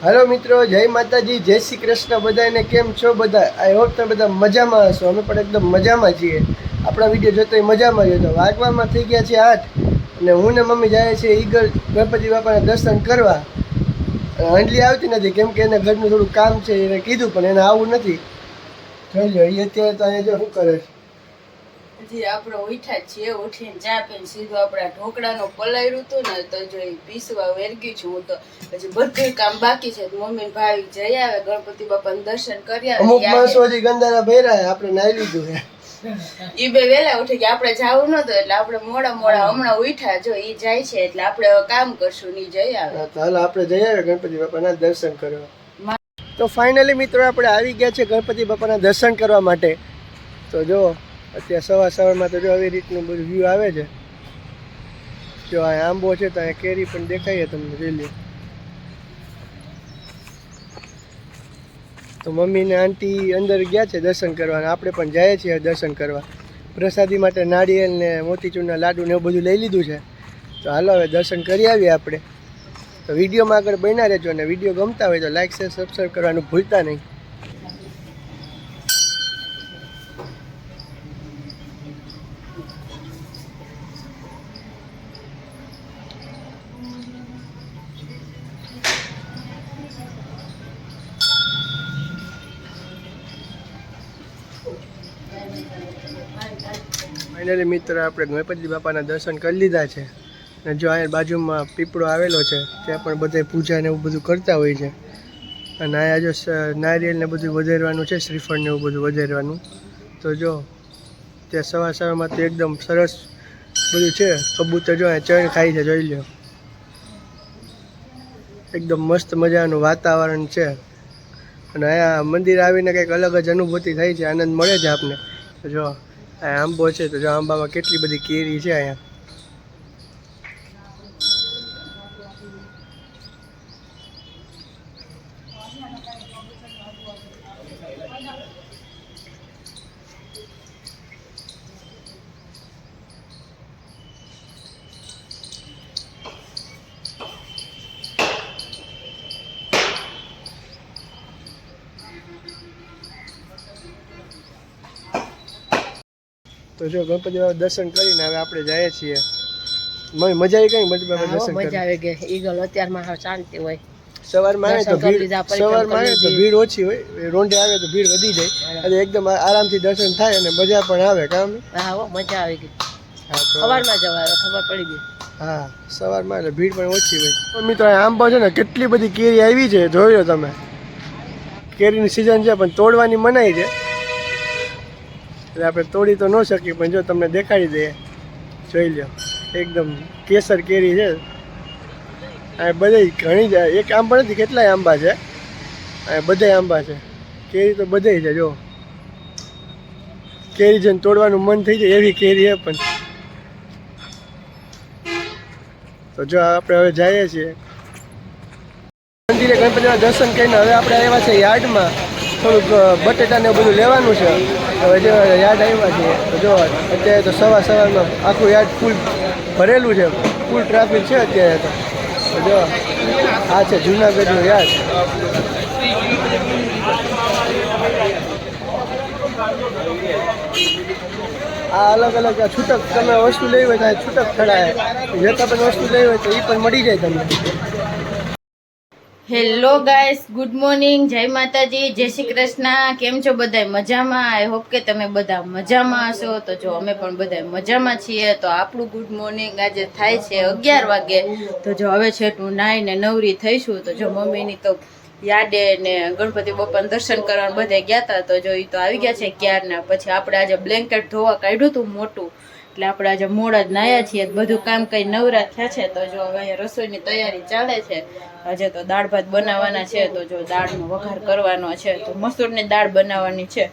Hello मित्रों, जय माताजी, जय श्री कृष्ण। बधाने केम छो બધા? आई होप તમે બધા મજામાં હશો। અમે પણ એકદમ મજામાં છીએ। આપણા વિડીયો જોતો મજામાં રહ્યો તો વાગવામાં થઈ ગયા છે 8 અને હું ને મમ્મી જાય છે ઈગલ ગણપતિ બાપાના દર્શન કરવા। અંડલી આવતી નથી કેમ કે એને ઘરનું થોડું કામ છે, એને કીધું પણ એને આવવું નથી। જોઈ લો એ અત્યારે તો અહીંયા જો શું કરે છે। जी આપણે ઉઠ્યા છીએ, ઉઠીને ચા પીને સીધું આપણા ઢોકળાનો પલાળ્યું હતું ને તો જો પીસવા વેરગી છું હું તો હજી બધું કામ બાકી છે। મમ્મી ને ભાઈ જઈ આવે ગણપતિ બાપાનું દર્શન કરી આવે। અમુક માણસો હજી ગંદારા ભર્યા છે, આપણે નાઈ લીધું છે। ઈ બે વેલા ઉઠી કે આપણે જાવું નતું એટલે આપણે મોડા હમણાં ઉઠ્યા। જો ઈ જાય છે એટલે આપણે કામ કરશું ને ઈ જઈ આવે। તો હાલ આપણે જઈ આવે ગણપતિ બાપાના દર્શન કરવા। તો ફાઇનલી મિત્રો આપણે આવી ગયા છે ગણપતિ બાપાના દર્શન કરવા માટે। તો જો અત્યારે સવારમાં તો જો આવી રીતનું બધું વ્યૂ આવે છે। જો આ આંબો છે તો અહીંયા કેરી પણ દેખાય તમને, જોઈ લો। તો મમ્મી ને આંટી અંદર ગયા છે દર્શન કરવા, આપણે પણ જઈએ છીએ દર્શન કરવા। પ્રસાદી માટે નાળિયેર ને મોતીચૂરના લાડુ ને એવું બધું લઈ લીધું છે। તો હાલો હવે દર્શન કરી આવીએ આપણે। તો વિડીયોમાં આગળ બન્યા રહેજો અને વિડીયો ગમતા હોય તો લાઈક શેર સબસ્ક્રાઈબ કરવાનું ભૂલતા નહીં। ફાઇનલી મિત્ર આપણે ગણપતિ બાપાના દર્શન કરી લીધા છે અને જો અહીંયા બાજુમાં પીપળો આવેલો છે, ત્યાં પણ બધા પૂજા ને એવું બધું કરતા હોય છે। અને અહીંયા જો નારિયેળ ને બધું વધારવાનું છે, શ્રીફળ ને એવું બધું વધારવાનું। તો જો ત્યાં સવારમાં તો એકદમ સરસ બધું છે। કબૂતર જો અહીંયા ચણ ખાય છે, જોઈ લો। એકદમ મસ્ત મજાનું વાતાવરણ છે અને અહીંયા મંદિર આવીને કંઈક અલગ જ અનુભૂતિ થાય છે, આનંદ મળે છે આપને। તો જો આ આંબો છે તો જો આંબામાં કેટલી બધી કેરી છે અહીંયા। તો જો ગણપતિ બાપા દર્શન કરીને હવે આપણે જઈએ છીએ। મજા આવી ગઈ ગણપતિ બાપા દર્શન કરી? મજા આવી ગઈ। ઈગલ અત્યારમાં શાંતિ હોય, સવારમાં આવે તો ભીડ ઓછી હોય, રોંઢે આવે તો ભીડ વધી જાય અને એકદમ આરામથી દર્શન થાય અને મજા પણ આવે। કામ હા મજા આવી ગઈ। સવારમાં જવાય, ખબર પડી ગઈ। હા સવારમાં એટલે ભીડ પણ ઓછી હોય। પણ મિત્રો આંબો છે ને કેટલી બધી કેરી આવી છે, જોઈ લો તમે। કેરીની સિઝન છે પણ તોડવાની મનાઈ છે એટલે આપણે તોડી તો ન શકીએ, પણ જો તમને દેખાડી દઈએ, જોઈ લો। એકદમ કેસર કેરી છે। આ બધી ઘણી એક આંબા નથી, કેટલાય આંબા છે, આ બધા આંબા છે। કેરી તો બધે છે, જો કેરી છે તોડવાનું મન થઈ જાય એવી કેરી છે પણ। તો જો આપણે હવે જઈએ છીએ મંદિરે ગણપતિના દર્શન કરીને હવે આપણે આવ્યા છે યાર્ડમાં। થોડુંક બટેટા ને બધું લેવાનું છે। હવે જો યાર્ડ આવ્યા છીએ તો જો અત્યારે તો સવારમાં આખું યાર્ડ ફૂલ ભરેલું છે, ફૂલ ટ્રાફિક છે અત્યારે તો જો આ છે જૂનાગઢનું યાર્ડ। આ અલગ અલગ છૂટક તમે વસ્તુ લેવી હોય તો છૂટક ખડાય, જતા પણ વસ્તુ લેવી હોય તો એ પણ મળી જાય તમને। હેલો ગાઈસ, ગુડ મોર્નિંગ, જય માતાજી, જય શ્રી કૃષ્ણ। કેમ છો બધા? મજામાં? આઈ હોપ કે તમે બધા મજામાં હશો। તો જો અમે પણ બધા મજામાં છીએ। તો આપણું ગુડ મોર્નિંગ આજે થાય છે 11 વાગે। તો જો હવે છે હું નાઈને નવરી થઈશું। તો જો મમ્મીની તો યાદે ને ગણપતિ બાપાના દર્શન કરવા બધા ગયા હતા, તો જો એ તો આવી ગયા છે ક્યારના। પછી આપણે આજે બ્લેન્કેટ ધોવા કાઢ્યું હતું મોટું, એટલે આપણે આજે મોડા જ નાયા છીએ, બધું કામ કઈ નવરા થયા છે। તો જો હવે રસોઈની તૈયારી ચાલે છે। આજે તો દાળ ભાત બનાવવાના છે, તો જો દાળનો વઘાર કરવાનો છે, તો મસૂરની દાળ બનાવવાની છે।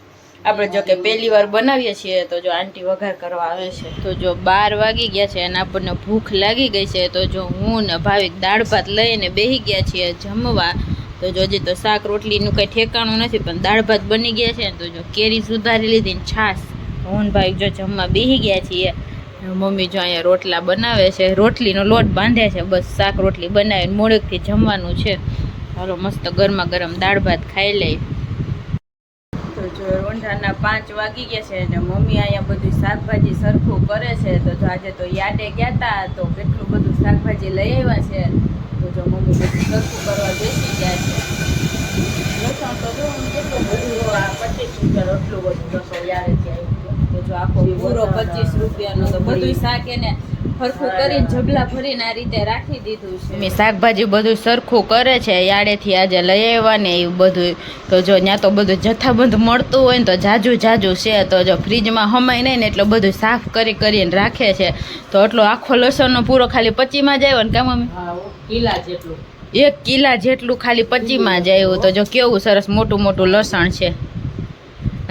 આપણે જો કે પહેલી વાર બનાવીએ છીએ તો જો આંટી વઘાર કરવા આવે છે। તો જો 12 વાગી ગયા છે અને આપણને ભૂખ લાગી ગઈ છે। તો જો હું ને ભાવિક દાળ ભાત લઈને બેસી ગયા છીએ જમવા। તો જો હજી તો શાક રોટલીનું કંઈ ઠેકાણું નથી, પણ દાળ ભાત બની ગયા છે। તો જો કેરી સુધારી લીધી ને છાશ, હું ભાઈ જો જમવા બેસી ગયા છીએ। મમ્મી જો અહીંયા રોટલા બનાવે છે, રોટલીનો લોટ બાંધે છે, બસ શાક રોટલી બનાવીને મોડેકથી જમવાનું છે। ચાલો મસ્ત ગરમા ગરમ દાળ ભાત ખાઈ લઈ. તો જો રોંઢાના 5 વાગી ગયા છે અને મમ્મી અહીંયા બધું શાકભાજી સરખું કરે છે. તો જો આજે તો યાદે ગયા હતા તો કેટલું બધું શાકભાજી લઈ આવ્યા છે. તો જો મમ્મી બધું સરખું કરવા બેસી ગયા છે. લસણ તો જો કેટલું બધું આ 25 રૂપિયા એટલું બધું લસણ યારેથી આવ્યું. તો જો આખો પૂરો 25 રૂપિયાનો તો બધું શાક એને સરખું કરીને જબલા ભરીને આ રીતે રાખી દીધું છે. મેં શાકભાજી બધું સરખું કરે છે યાડેથી આજે લઈ આવ્યા ને એવું બધું. તો જો ત્યાં તો બધું જથ્થાબંધ મળતું હોય ને તો જાજુ છે. તો જો ફ્રીજમાં હમાય નહીં ને એટલે બધું સાફ કરીને રાખે છે. તો એટલો આખો લસણનો પૂરો ખાલી 25માં જ આવ્યો ને કામ મમ્મી? 1 કિલા જેટલું ખાલી 25માં જ આવ્યું. તો જો કેવું સરસ મોટું લસણ છે.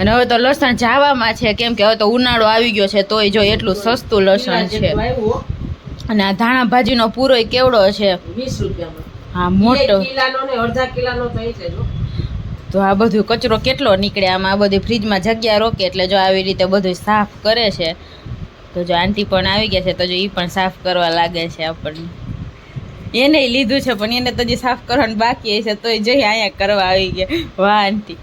અને હવે તો લસણ જાવામાં છે કેમ કે હવે તો ઉનાળો આવી ગયો છે તોય જો એટલું સસ્તું લસણ છે. અને આ ધાણા ભાજીનો પૂરો કેવડો છે? 20 રૂપિયામાં. હા મોટો. 1 કિલાનો ને અડધા કિલાનો થઈ છે જો. તો આ બધું કચરો કેટલો નીકળે આમાં. આ બધી ફ્રીજમાં જગ્યા રોકે એટલે જો આવી રીતે બધું સાફ કરે છે. તો જો આંટી પણ આવી ગયા છે તો જો એ પણ સાફ કરવા લાગે છે આપણને. એને લીધું છે પણ એને તો જે સાફ કરવાનું બાકી હશે તોય જઈ અહીંયા કરવા આવી ગયા. વાહ આંટી.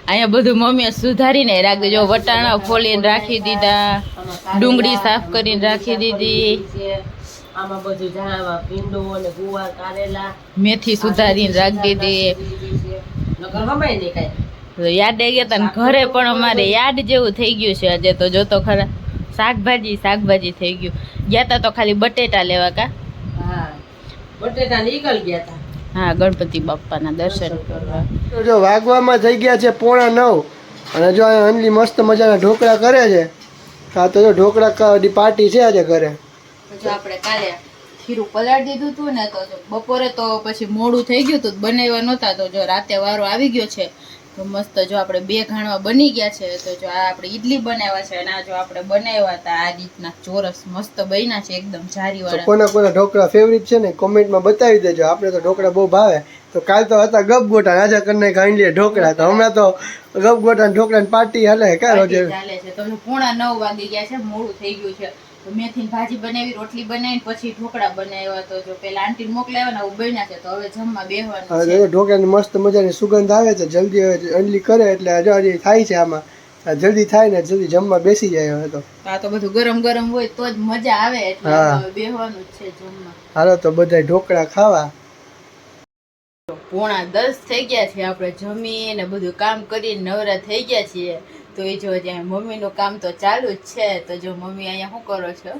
અહીંયા બધું મમ્મીએ સુધારીને રાખી દીધું. વટાણા ફોલીને રાખી દીધા, ડુંગળી સાફ કરીને રાખી દીધી, આમાં બધું જાણવા ભીંડો અને ગુવાર કારેલા, મેથી સુધારીને રાખી દીધી. નકર હમાય નહીં કાંઈ. યાદ આવી ગયા તા ને ઘરે પણ અમારે યાદ જેવું થઈ ગયું છે આજે. તો જોતો ખરા શાકભાજી થઈ ગયું. ગયા તા તો ખાલી બટેટા લેવા કા? હા બટેટા નીકળ ગયા હતા. હા ગણપતિ બાપ્પાના દર્શન કરવા. તો જો વાગવામાં થઈ ગયા છે 8:45 અને જો અહીંયા અંજલી મસ્ત મજાના ઢોકળા કરે છે. હા તો જો ઢોકળા પાર્ટી છે આજે ઘરે. જો આપણે કાલે ખીરું પલાળી દીધું હતું ને તો બપોરે તો પછી મોડું થઈ ગયું હતું બનાવ્યા નહોતા. તો જો રાતે વારો આવી ગયો છે તો મસ્ત જો આપણે 2 ઘાણવા બની ગયા છે. તો જો આ આપણે ઈડલી બનાવ્યા છે અને આ જો આપણે બનાવ્યા હતા આ રીતના ચોરસ મસ્ત બન્યા છે એકદમ જારી વાળા. કોના ઢોકળા ફેવરિટ છે ને કોમેન્ટમાં બતાવી દેજો. આપણે તો ઢોકળા બહુ ભાવે. તો કાલ તો હતા ગપગોટા આજે કરીને ગાંડલી ઢોકળા. તો હમણાં તો ગપગોટા ઢોકળાની પાર્ટી હાલે કા રોજે ચાલે છે. તો 9:45 વાગી ગયા છે મોડું થઈ ગયું છે. તો મેથીની ભાજી બનાવી, રોટલી બનાવી, પછી ઢોકળા બનાવ્યા. તો જો પેલા આંટીને મોકલાવ્યા ને આવું બન્યા છે. તો હવે જમવા બેસવાનું છે. ઢોકળાની મસ્ત મજાની સુગંધ આવે છે. જલ્દી અંજલી કરે એટલે હજી થાય છે આમાં. જલ્દી થાય ને જલ્દી જમવા બેસી જાય. હવે તો આ તો બધું ગરમ હોય તો જ મજા આવે એટલે બેસવાનું જ છે જમવા. હાલો તો બધા ઢોકળા ખાવા. 9:45 થઈ ગયા છે. આપણે જમી ને બધું કામ કરીને નવરા થઈ ગયા છીએ. તો એ જો જ્યાં મમ્મીનું કામ તો ચાલુ જ છે. તો જો મમ્મી અહીંયા શું કરો છો?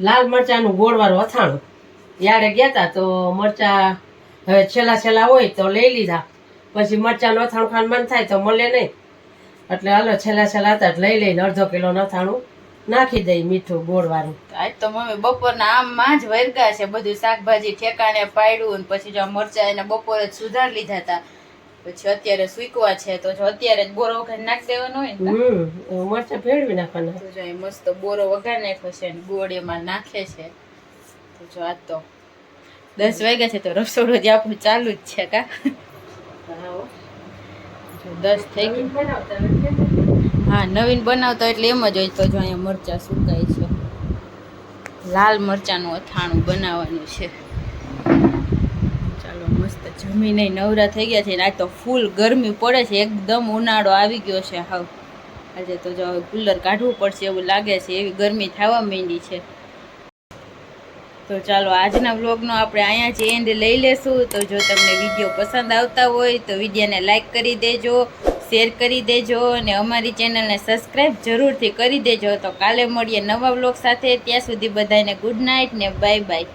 લાલ મરચાનું ગોળવાળું અથાણું. યાડે ગયા હતા તો મરચા હવે છેલ્લા હોય તો લઈ લીધા. પછી મરચાનું અથાણું ખાવાનું મન થાય તો મળે નહીં એટલે હાલો છેલ્લા હતા લઈ લઈને અડધો કિલો અથાણું નાખી દઈ મીઠું ગોળવાળું. આજ તો મમ્મી બપોરના આમમાં જ વર્ગા છે. બધું શાકભાજી ઠેકાણે પાડ્યું ને પછી જો મરચા એને બપોરે જ સુધાર લીધા હતા. પછી અત્યારે સૂકવા છે તો જો અત્યારે જ બોરો વઘાર નાખી દેવાનો હોય ને. મરચા ભેળવી નાખવાના. તો જો એ મસ્ત બોરો વઘાર નાખ્યો છે ને ગોળ એમાં નાખે છે. તો જો આજ તો 10 વાગ્યા છે તો રસોડું જ આપણું ચાલુ જ છે કા? 10 થઈ ગયું. હા નવીન બનાવતા એટલે એમ જ હોય. તો જો અહીંયા મરચા સુકાય છે. લાલ મરચાનું અથાણું બનાવવાનું છે. ચાલો મસ્ત જમીને નવરા થઈ ગયા છે. આજ તો ફૂલ ગરમી પડે છે. એકદમ ઉનાળો આવી ગયો છે. હાવ આજે તો જો કુલર કાઢવું પડશે એવું લાગે છે. એવી ગરમી થવા માંડી છે. તો ચાલો આજના વ્લોગનો આપણે અહીંયા જ એન્ડ લઈ લેશું. તો જો તમને વિડીયો પસંદ આવતા હોય તો વિડીયોને લાઈક કરી દેજો, શેર કરી દેજો અને અમારી ચેનલને સબસ્ક્રાઈબ જરૂરથી કરી દેજો. તો કાલે મળીએ નવા વ્લોગ સાથે. ત્યાં સુધી બધાને ગુડ નાઇટ ને બાય બાય.